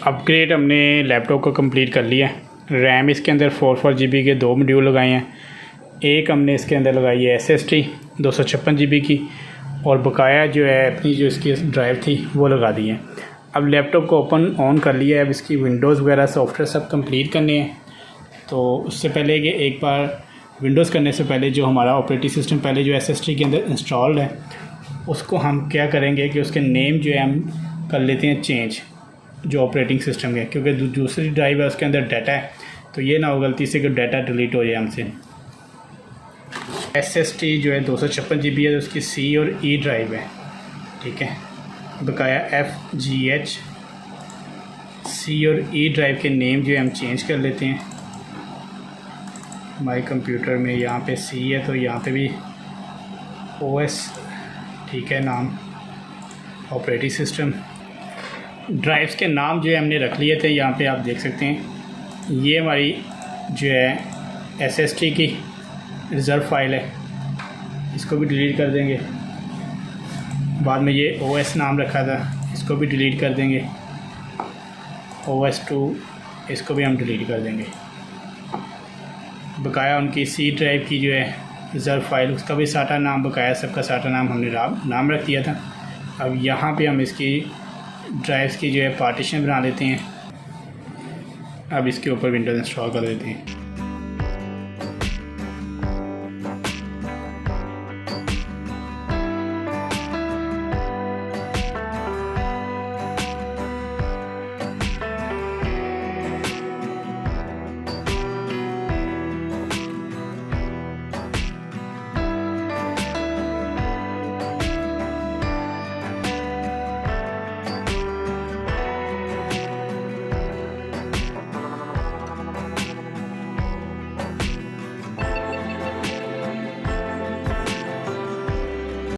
Upgrade हमने laptop को complete कर लिया है। रैम इसके अंदर 4 GB के 2 मॉड्यूल लगाए हैं। एक हमने इसके अंदर लगाई है SSD 256 GB की, और बकाया जो है अपनी जो इसकी ड्राइव थी वो लगा दी है। अब लैपटॉप को ओपन ऑन कर लिया है। अब इसकी विंडोज़ वगैरह सॉफ्टवेयर सब कंप्लीट करने हैं। तो उससे पहले कि एक बार विंडोज़ करने से पहले जो हमारा ऑपरेटिंग सिस्टम पहले जो SSD के अंदर इंस्टॉल्ड है उसको हम क्या करेंगे कि उसके नेम जो है हम कर लेते हैं चेंज, जो ऑपरेटिंग सिस्टम है, क्योंकि दूसरी ड्राइव है उसके अंदर डाटा है, तो ये ना हो गलती से कि डाटा डिलीट हो जाए हमसे। SSD जो है 256 GB है, तो उसकी C और E ड्राइव है, ठीक है। बकाया FGH C और E ड्राइव के नेम जो है हम चेंज कर लेते हैं। माई कंप्यूटर में यहाँ पे C है तो यहाँ पे भी OS, ठीक है, नाम ऑपरेटिंग सिस्टम। ड्राइव्स के नाम जो है हमने रख लिए थे, यहाँ पे आप देख सकते हैं। ये हमारी जो है SSD की रिज़र्व फाइल है, इसको भी डिलीट कर देंगे। बाद में ये OS नाम रखा था, इसको भी डिलीट कर देंगे। OS2 इसको भी हम डिलीट कर देंगे। बकाया उनकी C ड्राइव की जो है रिज़र्व फाइल, उसका भी साटा नाम, बकाया सबका साटा नाम हमने नाम रख दिया था। अब यहाँ पे हम इसकी ड्राइव्स की जो है पार्टीशन बना लेते हैं। अब इसके ऊपर विंडोज़ इंस्टॉल कर देते हैं।